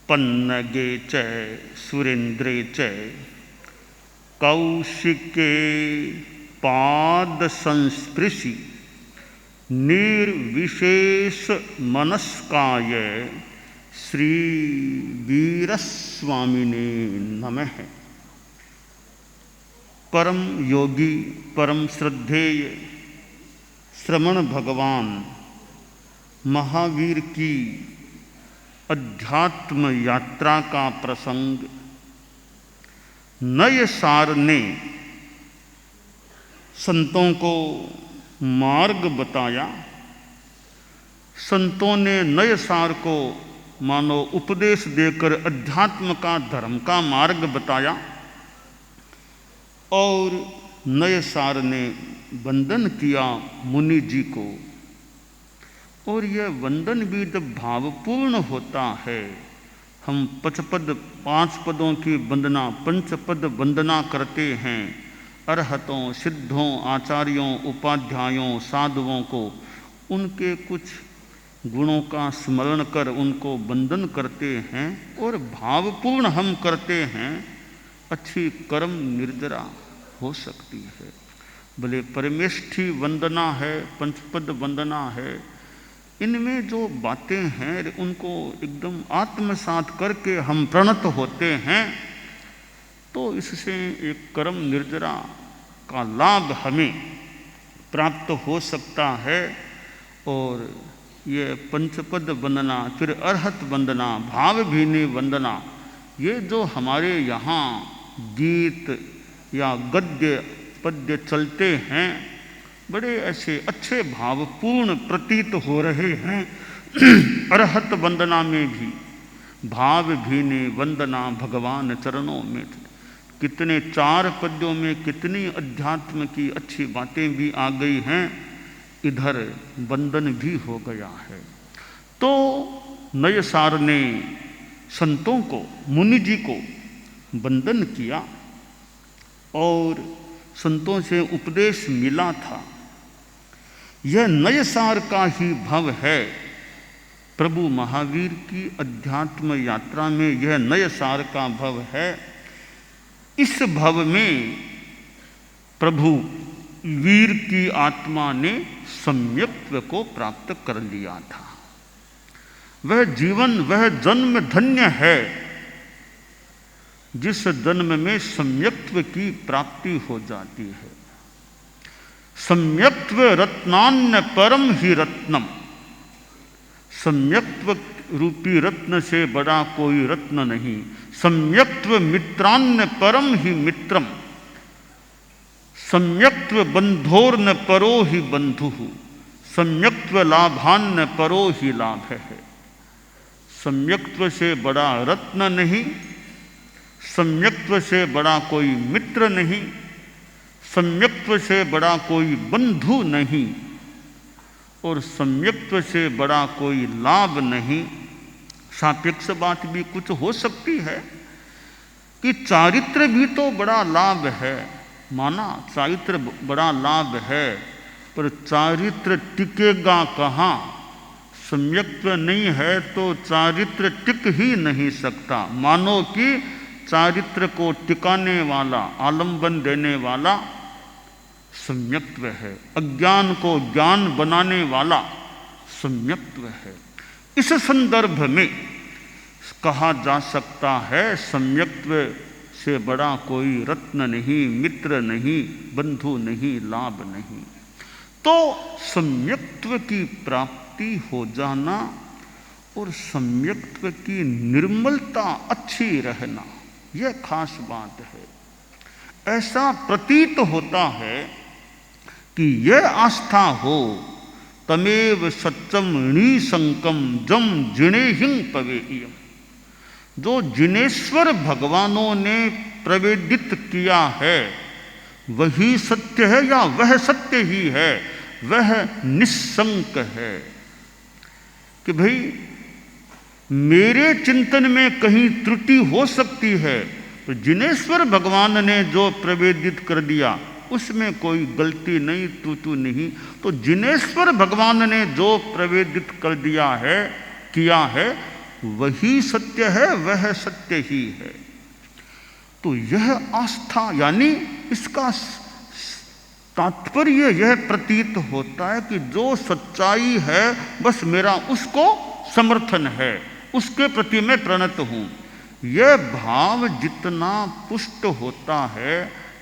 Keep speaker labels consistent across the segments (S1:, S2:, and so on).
S1: पन्नगे च सुरेन्द्रे च कौशिके पाद संस्पृशि निर्विशेष मनस्काय श्री वीरस्वामिने नमः। परम योगी परम श्रद्धेय श्रमण भगवान महावीर की अध्यात्म यात्रा का प्रसंग नय सार ने संतों को मार्ग बताया। संतों ने नय सार को मानो उपदेश देकर अध्यात्म का धर्म का मार्ग बताया और नय सार ने वंदन किया मुनि जी को। और यह वंदन भी जब भावपूर्ण होता है, हम पचपद 5 पदों की वंदना पंचपद वंदना करते हैं, अरहतों सिद्धों आचार्यों उपाध्यायों साधुओं को उनके कुछ गुणों का स्मरण कर उनको वंदन करते हैं और भावपूर्ण हम करते हैं, अच्छी कर्म निर्जरा हो सकती है। भले परमेष्ठी वंदना है, पंचपद वंदना है, इनमें जो बातें हैं उनको एकदम आत्मसात करके हम प्रणत होते हैं तो इससे एक कर्म निर्जरा का लाभ हमें प्राप्त हो सकता है। और ये पंचपद वंदना फिर अरहत वंदना भावभीनी वंदना, ये जो हमारे यहाँ गीत या गद्य पद्य चलते हैं बड़े ऐसे अच्छे भावपूर्ण प्रतीत हो रहे हैं। अरहत वंदना में भी भावभीनी वंदना भगवान चरणों में, कितने 4 पद्यों में कितनी अध्यात्म की अच्छी बातें भी आ गई हैं, इधर वंदन भी हो गया है। तो नय सार ने संतों को मुनि जी को वंदन किया और संतों से उपदेश मिला था। यह नय सार का ही भव है। प्रभु महावीर की अध्यात्म यात्रा में यह नय सार का भव है। इस भव में प्रभु वीर की आत्मा ने सम्यक्त्व को प्राप्त कर लिया था। वह जीवन वह जन्म धन्य है जिस जन्म में सम्यक्त्व की प्राप्ति हो जाती है। सम्यक्त्व रत्नान्य परम ही रत्नम, सम्यक्त्व रूपी रत्न से बड़ा कोई रत्न नहीं। सम्यक्त्व मित्रान्य परम ही मित्रम, सम्यक्त्व बंधोर्न परो ही बंधु, सम्यक्त्व लाभान्य परो ही लाभ है। सम्यक्त्व से बड़ा रत्न नहीं, सम्यक्त्व से बड़ा कोई मित्र नहीं, सम्यक्त्व से बड़ा कोई बंधु नहीं और सम्यक्त्व से बड़ा कोई लाभ नहीं। सापेक्ष बात भी कुछ हो सकती है कि चारित्र भी तो बड़ा लाभ है, माना चारित्र बड़ा लाभ है, पर चारित्र टिकेगा कहाँ? सम्यक्त्व नहीं है तो चारित्र टिक ही नहीं सकता। मानो कि चारित्र को टिकाने वाला आलंबन देने वाला सम्यक्त्व है, अज्ञान को ज्ञान बनाने वाला सम्यक्त्व है। इस संदर्भ में कहा जा सकता है सम्यक्त्व से बड़ा कोई रत्न नहीं, मित्र नहीं, बंधु नहीं, लाभ नहीं। तो सम्यक्त्व की प्राप्ति हो जाना और सम्यक्त्व की निर्मलता अच्छी रहना, यह खास बात है। ऐसा प्रतीत होता है कि यह आस्था हो तमेव सत्यम निसंकम जम जिनेहिं पवेयम। जो जिनेश्वर भगवानों ने प्रवेदित किया है वही सत्य है या वह सत्य ही है, वह निस्संक है। कि भाई मेरे चिंतन में कहीं त्रुटि हो सकती है, तो जिनेश्वर भगवान ने जो प्रवेदित कर दिया उसमें कोई गलती नहीं, त्रुटि नहीं। तो जिनेश्वर भगवान ने जो प्रवेदित कर दिया है, किया है, वही सत्य है, वह सत्य ही है। तो यह आस्था, यानी इसका तात्पर्य यह प्रतीत होता है कि जो सच्चाई है बस मेरा उसको समर्थन है, उसके प्रति मैं प्रणत हूं। यह भाव जितना पुष्ट होता है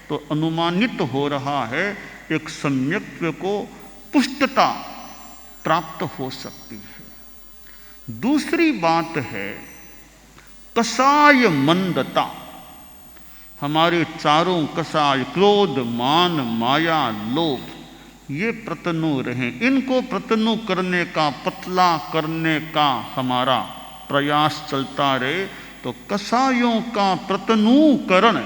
S1: तो अनुमानित हो रहा है एक सम्यक्त्व को पुष्टता प्राप्त हो सकती है। दूसरी बात है कसाय मंदता। हमारे चारों कसाय क्रोध, मान, माया, लोभ, ये प्रतनु रहे। इनको प्रतनु करने का, पतला करने का हमारा प्रयास चलता रहे तो कसायों का प्रतनुकरण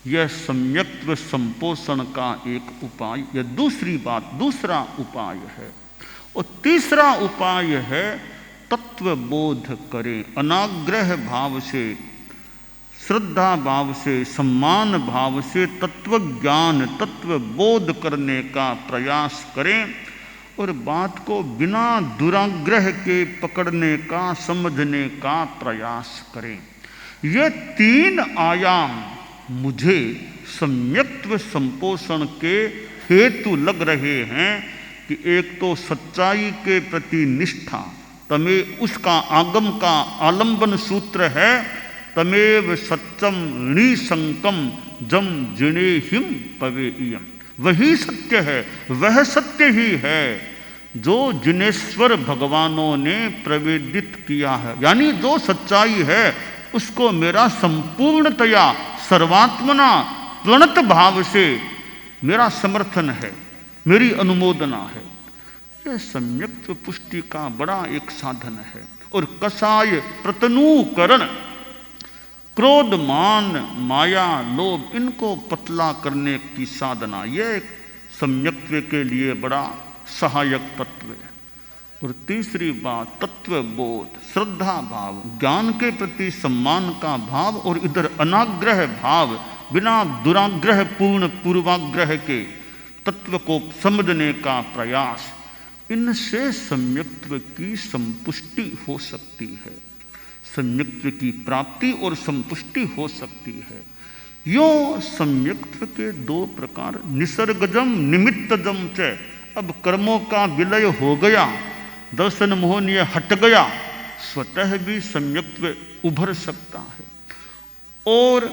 S1: यह सम्यक्त्व संपोषण का एक उपाय, यह दूसरी बात, दूसरा उपाय है। और तीसरा उपाय है तत्व बोध करें, अनाग्रह भाव से, श्रद्धा भाव से, सम्मान भाव से तत्व ज्ञान, तत्व बोध करने का प्रयास करें और बात को बिना दुराग्रह के पकड़ने का, समझने का प्रयास करें। ये तीन आयाम मुझे सम्यक्त्व संपोषण के हेतु लग रहे हैं कि एक तो सच्चाई के प्रति निष्ठा, तमें उसका आगम का आलंबन सूत्र है, तमेव सत्यम निसंकम जम जिणेहिम पवेयम। वही सत्य है, वह सत्य ही है जो जिनेश्वर भगवानों ने प्रवेदित किया है। यानी जो सच्चाई है उसको मेरा संपूर्णतया सर्वात्मना प्रणत भाव से मेरा समर्थन है, मेरी अनुमोदना है। यह सम्यक्त्व पुष्टि का बड़ा एक साधन है। और कसाय प्रतनुकरण, क्रोध, मान, माया, लोभ, इनको पतला करने की साधना, यह एक सम्यक्त्व के लिए बड़ा सहायक तत्व है। और तीसरी बात तत्व बोध, श्रद्धा भाव, ज्ञान के प्रति सम्मान का भाव, और इधर अनाग्रह भाव, बिना दुराग्रह पूर्ण पूर्वाग्रह के तत्व को समझने का प्रयास, इनसे सम्यक्त्व की संपुष्टि हो सकती है, सम्यक्त्व की प्राप्ति और संपुष्टि हो सकती है। यो सम्यक्त्व के दो प्रकार, निसर्गजम निमित्तजम च। अब कर्मों का विलय हो गया, दर्शन मोहन ये हट गया, स्वतः भी सम्यक्त्व उभर सकता है। और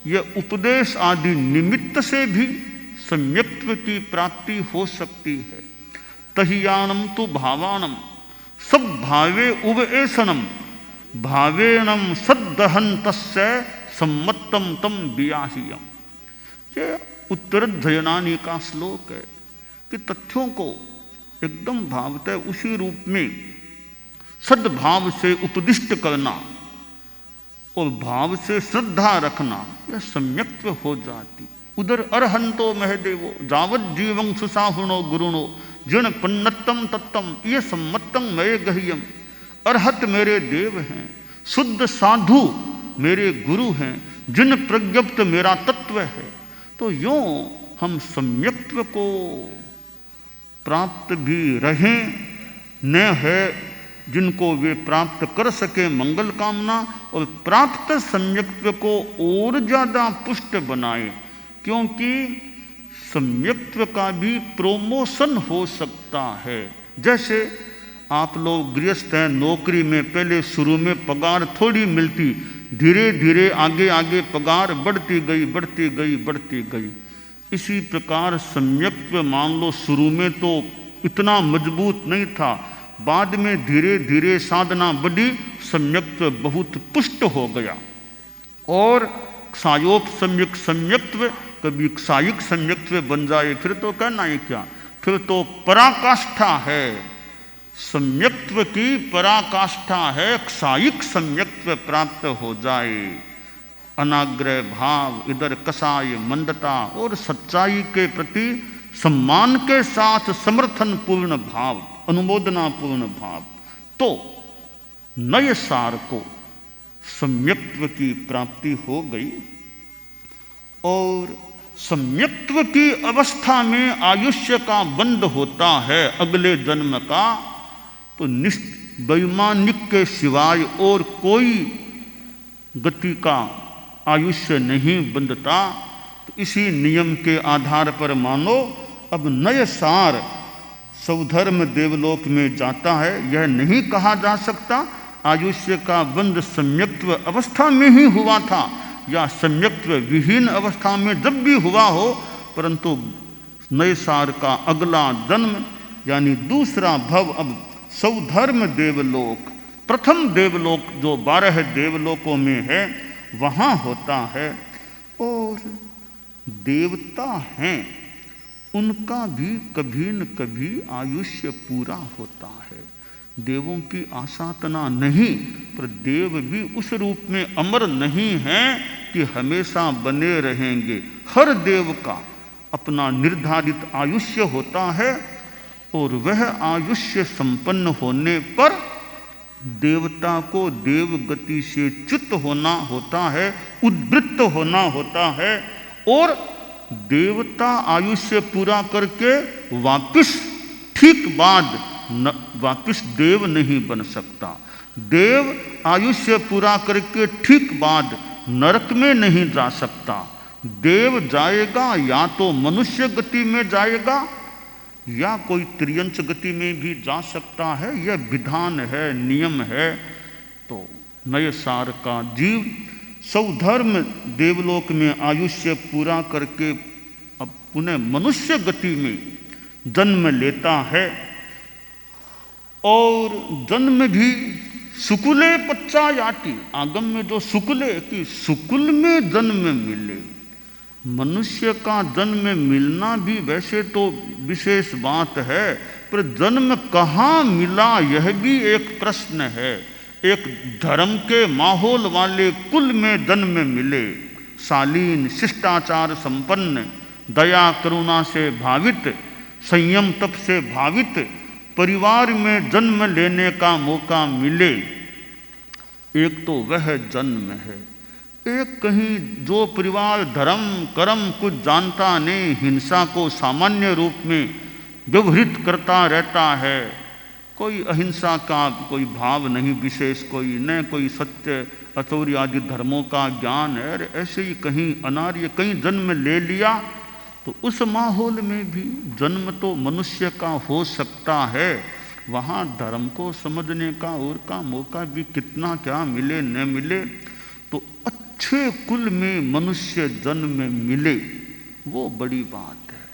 S1: यह उपदेश आदि निमित्त से भी सम्यक्त्व की प्राप्ति हो सकती है। तहियानम तो भावानम सब भावे उवेशनम भावेणम सद्दहंतस्य सम्मत्तम तम बियाहियम। ये उत्तरध्ययनानि का श्लोक है कि तथ्यों को एकदम भावतः उसी रूप में सद्भाव से उपदिष्ट करना और भाव से श्रद्धा रखना, यह सम्यक्त्व हो जाती। उधर अरहंतो महदेवो जावत जीवं सुसाहुणो गुरुणो जिण पन्नत्तम तत्तम ये सम्मत्तम मये गह्यम। अरहत मेरे देव हैं, शुद्ध साधु मेरे गुरु हैं, जिन प्रज्ञप्त मेरा तत्व है। तो यूं हम सम्यक्त्व को प्राप्त भी रहें, न है जिनको वे प्राप्त कर सके मंगल कामना, और प्राप्त सम्यक्त्व को और ज़्यादा पुष्ट बनाए, क्योंकि सम्यक्त्व का भी प्रोमोशन हो सकता है। जैसे आप लोग गृहस्थ हैं, नौकरी में पहले शुरू में पगार थोड़ी मिलती, धीरे धीरे आगे आगे पगार बढ़ती गई बढ़ती गई बढ़ती गई। इसी प्रकार सम्यक्त्व मान लो शुरू में तो इतना मजबूत नहीं था, बाद में धीरे धीरे साधना बढ़ी, सम्यक्त्व बहुत पुष्ट हो गया। और सायोप सम्यक सम्यक्त्व कभी सायिक सम्यक्त्व बन जाए, फिर तो कहना ही क्या, फिर तो पराकाष्ठा है, सम्यक्त्व की पराकाष्ठा है, सायिक सम्यक्त्व प्राप्त हो जाए। अनाग्रह भाव, इधर कसाय मंदता, और सच्चाई के प्रति सम्मान के साथ समर्थन पूर्ण भाव, अनुमोदना पूर्ण भाव, तो नए सार को सम्यक्त्व की प्राप्ति हो गई। और सम्यक्त्व की अवस्था में आयुष्य का बंध होता है अगले जन्म का, तो वैमानिक के सिवाय और कोई गति का आयुष्य नहीं बंधता। तो इसी नियम के आधार पर मानो अब नय सार स्वधर्म देवलोक में जाता है। यह नहीं कहा जा सकता आयुष्य का बंध सम्यक्त्व अवस्था में ही हुआ था या सम्यक्त्व विहीन अवस्था में जब भी हुआ हो, परंतु नए सार का अगला जन्म यानी दूसरा भव अब स्वधर्म देवलोक, प्रथम देवलोक जो 12 देवलोकों में है वहाँ होता है। और देवता हैं उनका भी कभी न कभी आयुष्य पूरा होता है। देवों की आसातना नहीं, पर देव भी उस रूप में अमर नहीं है कि हमेशा बने रहेंगे। हर देव का अपना निर्धारित आयुष्य होता है और वह आयुष्य संपन्न होने पर देवता को देवगति से च्युत होना होता है, उद्वृत्त होना होता है। और देवता आयुष्य पूरा करके वापिस ठीक बाद वापिस देव नहीं बन सकता। देव आयुष्य पूरा करके ठीक बाद नरक में नहीं जा सकता। देव जाएगा या तो मनुष्य गति में जाएगा या कोई त्रियंच गति में भी जा सकता है। यह विधान है, नियम है। तो नए सार का जीव स्वधर्म देवलोक में आयुष्य पूरा करके अब पुनः मनुष्य गति में जन्म लेता है। और जन्म भी सुकुले पच्चायाति, आगम में जो सुकुले कि सुकुल में जन्म मिले। मनुष्य का जन्म मिलना भी वैसे तो विशेष बात है, पर जन्म कहाँ मिला यह भी एक प्रश्न है। एक धर्म के माहौल वाले कुल में जन्म मिले, शालीन शिष्टाचार संपन्न, दया करुणा से भावित, संयम तप से भावित परिवार में जन्म लेने का मौका मिले, एक तो वह जन्म है। एक कहीं जो परिवार धर्म कर्म कुछ जानता नहीं, हिंसा को सामान्य रूप में व्यवहृत करता रहता है, कोई अहिंसा का कोई भाव नहीं विशेष, कोई न कोई सत्य अचौर्य आदि धर्मों का ज्ञान है, ऐसे ही कहीं अनार्य कहीं जन्म ले लिया, तो उस माहौल में भी जन्म तो मनुष्य का हो सकता है। वहाँ धर्म को समझने का और का मौका भी कितना क्या मिले न मिले। तो अच्छे कुल में मनुष्य जन्म मिले वो बड़ी बात है।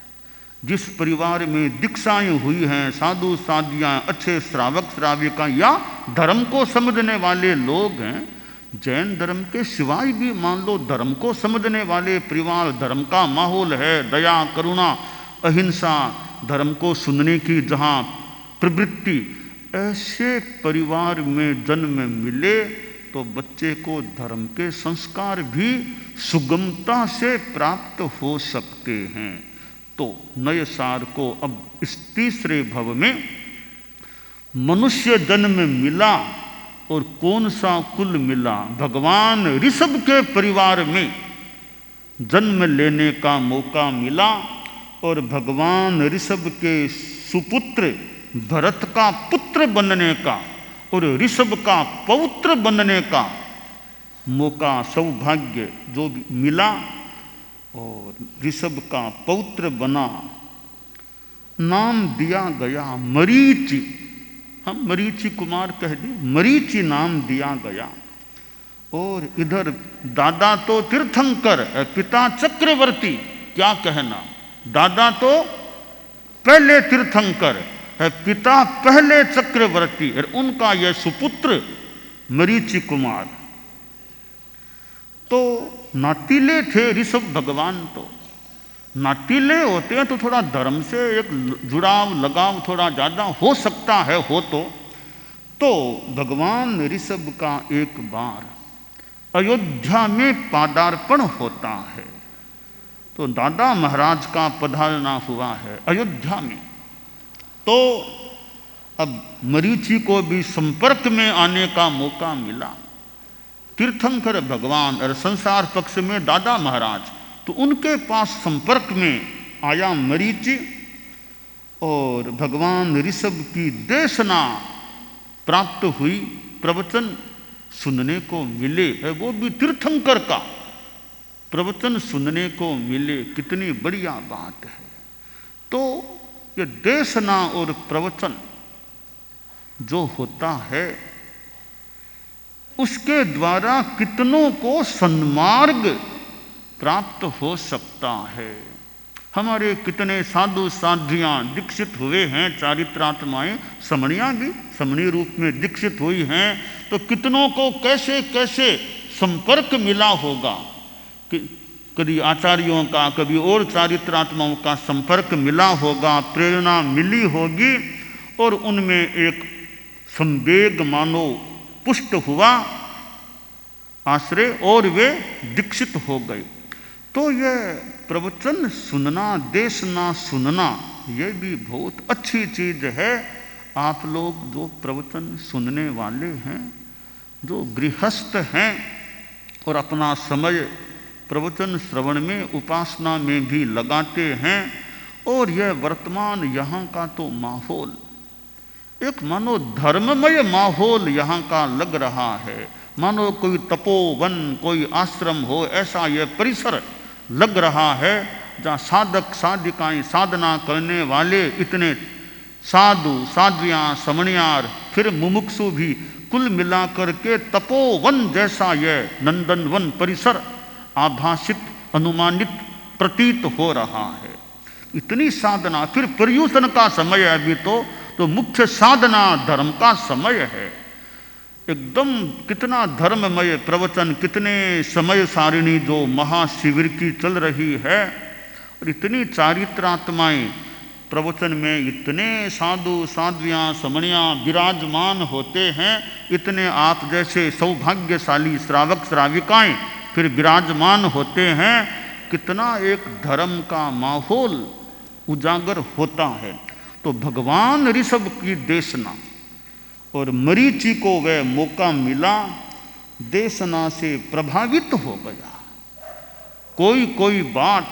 S1: जिस परिवार में दीक्षाएं हुई हैं, साधु साधियाँ, अच्छे श्रावक श्राविका या धर्म को समझने वाले लोग हैं, जैन धर्म के सिवाय भी मान लो धर्म को समझने वाले परिवार, धर्म का माहौल है, दया करुणा अहिंसा, धर्म को सुनने की जहाँ प्रवृत्ति, ऐसे परिवार में जन्म मिले तो बच्चे को धर्म के संस्कार भी सुगमता से प्राप्त हो सकते हैं। तो नए सार को अब इस तीसरे भव में मनुष्य जन्म मिला। और कौन सा कुल मिला? भगवान ऋषभ के परिवार में जन्म लेने का मौका मिला और भगवान ऋषभ के सुपुत्र भरत का पुत्र बनने का और ऋषभ का पौत्र बनने का मौका, सौभाग्य जो भी मिला और ऋषभ का पौत्र बना। नाम दिया गया मरीचि, हम मरीचि कुमार कह दें, मरीचि नाम दिया गया। और इधर दादा तो तीर्थंकर, पिता चक्रवर्ती, क्या कहना, दादा तो पहले तीर्थंकर है, पिता पहले चक्रवर्ती, और उनका यह सुपुत्र मरीचि कुमार। तो नातीले थे ऋषभ भगवान। तो नातीले होते हैं तो थोड़ा धर्म से एक जुड़ाव लगाव थोड़ा ज़्यादा हो सकता है, हो तो भगवान ऋषभ का एक बार अयोध्या में पादार्पण होता है। तो दादा महाराज का पधारना हुआ है अयोध्या में। तो अब मरीचि को भी संपर्क में आने का मौका मिला। तीर्थंकर भगवान और संसार पक्ष में दादा महाराज, तो उनके पास संपर्क में आया मरीचि और भगवान ऋषभ की देशना प्राप्त हुई, प्रवचन सुनने को मिले, है वो भी तीर्थंकर का प्रवचन सुनने को मिले, कितनी बढ़िया बात है। तो ये देशना और प्रवचन जो होता है उसके द्वारा कितनों को सन्मार्ग प्राप्त हो सकता है। हमारे कितने साधु साध्वियाँ दीक्षित हुए हैं, चारित्रात्माएं समणियाँ भी समणी रूप में दीक्षित हुई हैं, तो कितनों को कैसे कैसे संपर्क मिला होगा, कभी आचार्यों का, कभी और चारित्रात्माओं का संपर्क मिला होगा, प्रेरणा मिली होगी और उनमें एक संवेग मानो पुष्ट हुआ आश्रय और वे दीक्षित हो गए। तो यह प्रवचन सुनना, देशना सुनना, यह भी बहुत अच्छी चीज है। आप लोग जो प्रवचन सुनने वाले हैं, जो गृहस्थ हैं और अपना समय प्रवचन श्रवण में, उपासना में भी लगाते हैं, और यह वर्तमान यहाँ का तो माहौल एक मानो धर्ममय माहौल यहाँ का लग रहा है, मानो कोई तपोवन, कोई आश्रम हो, ऐसा यह परिसर लग रहा है, जहाँ साधक साधिकाएं साधना करने वाले इतने साधु साध्वियाँ समणियार, फिर मुमुक्षु भी, कुल मिलाकर के तपोवन जैसा यह नंदनवन परिसर आभासित अनुमानित प्रतीत हो रहा है। इतनी साधना, फिर पर्यूषण का समय है अभी तो मुख्य साधना धर्म का समय है एकदम। कितना धर्ममय प्रवचन, कितने समय सारिणी जो महाशिविर की चल रही है, और इतनी चारित्रात्माएं प्रवचन में, इतने साधु साध्वियाँ समणियाँ विराजमान होते हैं, इतने आप जैसे सौभाग्यशाली श्रावक श्राविकाएं फिर विराजमान होते हैं, कितना एक धर्म का माहौल उजागर होता है। तो भगवान ऋषभ की देशना और मरीचि को वह मौका मिला, देशना से प्रभावित हो गया। कोई कोई बात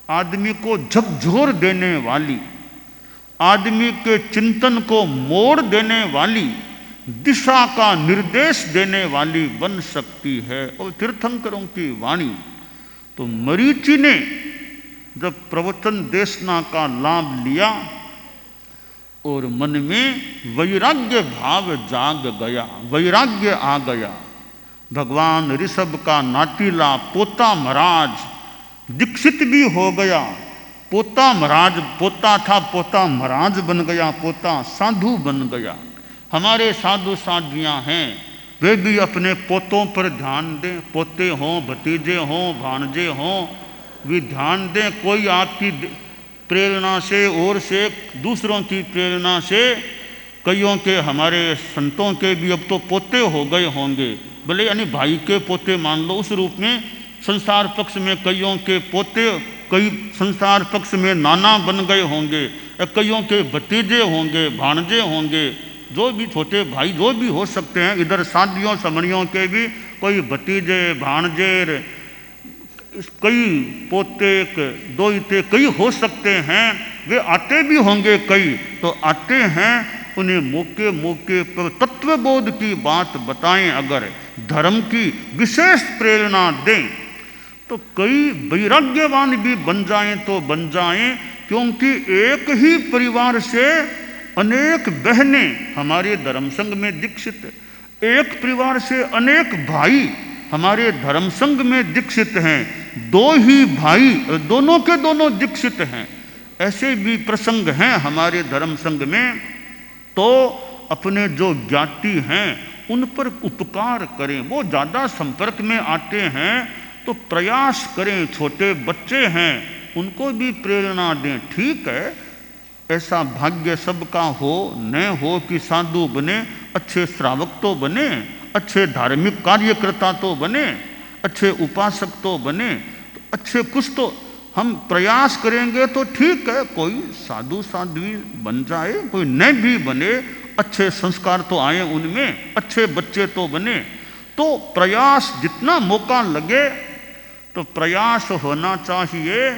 S1: आदमी को झकझोर देने वाली, आदमी के चिंतन को मोड़ देने वाली, दिशा का निर्देश देने वाली बन सकती है। और तीर्थंकरों की वाणी, तो मरीचि ने जब प्रवचन देशना का लाभ लिया और मन में वैराग्य भाव जाग गया, वैराग्य आ गया। भगवान ऋषभ का नातीला पोता महाराज दीक्षित भी हो गया। पोता महाराज, पोता था, पोता महाराज बन गया, पोता साधु बन गया। हमारे साधु साध्वियाँ हैं, वे भी अपने पोतों पर ध्यान दें, पोते हों, भतीजे हों, भाणजे हों, वे ध्यान दें। कोई आपकी प्रेरणा से और से, दूसरों की प्रेरणा से, कईयों के, हमारे संतों के भी अब तो पोते हो गए होंगे, भले यानी भाई के पोते मान लो उस रूप में। संसार पक्ष में कईयों के पोते, कई संसार पक्ष में नाना बन गए होंगे, कईयों के भतीजे होंगे, भाणजे होंगे, जो भी छोटे भाई जो भी हो सकते हैं। इधर साधियों समणियों के भी कोई भतीजे भाणजे, कई पोते दोहिते कई हो सकते हैं, वे आते भी होंगे कई, तो आते हैं, उन्हें मौके मौके पर तत्वबोध की बात बताएं, अगर धर्म की विशेष प्रेरणा दें, तो कई वैराग्यवान भी बन जाएं तो बन जाएं। क्योंकि एक ही परिवार से अनेक बहनें हमारे धर्म संघ में दीक्षित, एक परिवार से अनेक भाई हमारे धर्म संघ में दीक्षित हैं, दो ही भाई दोनों के दोनों दीक्षित हैं, ऐसे भी प्रसंग हैं हमारे धर्म संघ में। तो अपने जो ज्ञाति हैं उन पर उपकार करें, वो ज़्यादा संपर्क में आते हैं तो प्रयास करें, छोटे बच्चे हैं उनको भी प्रेरणा दें। ठीक है, ऐसा भाग्य सबका हो न हो कि साधु बने, अच्छे श्रावक तो बने, अच्छे धार्मिक कार्यकर्ता तो बने, अच्छे उपासक तो बने, तो अच्छे कुछ तो हम प्रयास करेंगे तो ठीक है, कोई साधु साध्वी बन जाए, कोई न भी बने, अच्छे संस्कार तो आए उनमें, अच्छे बच्चे तो बने। तो प्रयास जितना मौका लगे तो प्रयास होना चाहिए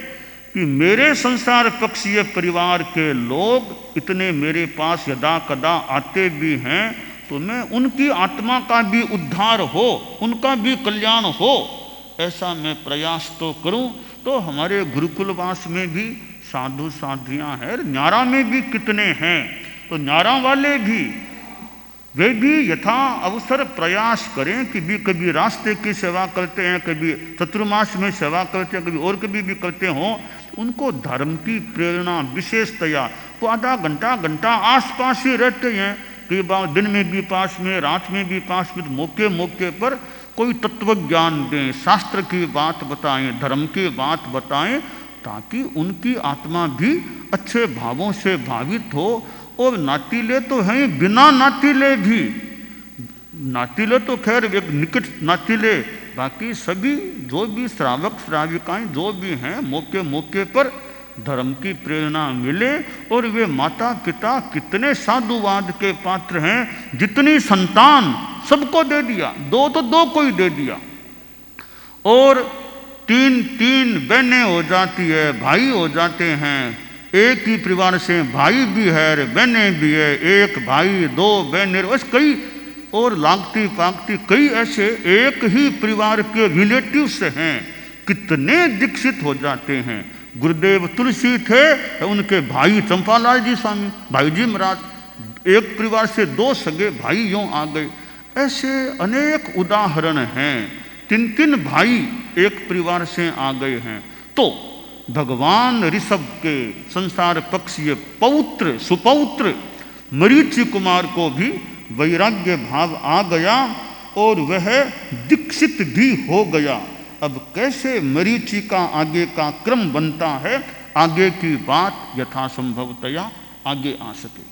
S1: कि मेरे संसार पक्षीय परिवार के लोग इतने मेरे पास यदा कदा आते भी हैं, तो मैं उनकी आत्मा का भी उद्धार हो, उनका भी कल्याण हो, ऐसा मैं प्रयास तो करूं। तो हमारे गुरुकुलवास में भी साधु साधियाँ हैं, न्यारा में भी कितने हैं, तो न्यारा वाले भी वे भी यथा अवसर प्रयास करें कि भी कभी रास्ते की सेवा करते हैं, कभी चतुर्मास में सेवा करते हैं, कभी और कभी भी करते हों, उनको धर्म की प्रेरणा विशेषतया तो आधा घंटा आसपास ही रहते हैं, कई बार दिन में भी पास में, रात में भी पास में, मौके मौके पर कोई तत्व ज्ञान दें, शास्त्र की बात बताएं, धर्म की बात बताएं, ताकि उनकी आत्मा भी अच्छे भावों से भावित हो। और नातीले तो हैं, बिना नातीले भी, नातीले तो खैर एक निकट नातीले, बाकी सभी जो भी श्रावक श्राविकाएं जो भी हैं, मौके मौके पर धर्म की प्रेरणा मिले। और वे माता पिता कितने साधुवाद के पात्र हैं, जितनी संतान सबको दे दिया, दो तो दो को ही दे दिया, और तीन तीन बहनें हो जाती है, भाई हो जाते हैं, एक ही परिवार से भाई भी है, बहनें भी है, एक भाई दो बहनें, बस कई और लागती पागती कई ऐसे एक ही परिवार के रिलेटिव्स हैं, कितने दीक्षित हो जाते हैं। गुरुदेव तुलसी थे, उनके भाई चंपालाल जी स्वामी, भाई जी महाराज, एक परिवार से दो सगे भाई यूं आ गए। ऐसे अनेक उदाहरण हैं, तीन तीन भाई एक परिवार से आ गए हैं। तो भगवान ऋषभ के संसार पक्षीय पौत्र सुपौत्र मरीचि कुमार को भी वैराग्य भाव आ गया और वह दीक्षित भी हो गया। अब कैसे मरीचि का आगे का क्रम बनता है, आगे की बात यथासंभवतया आगे आ सके।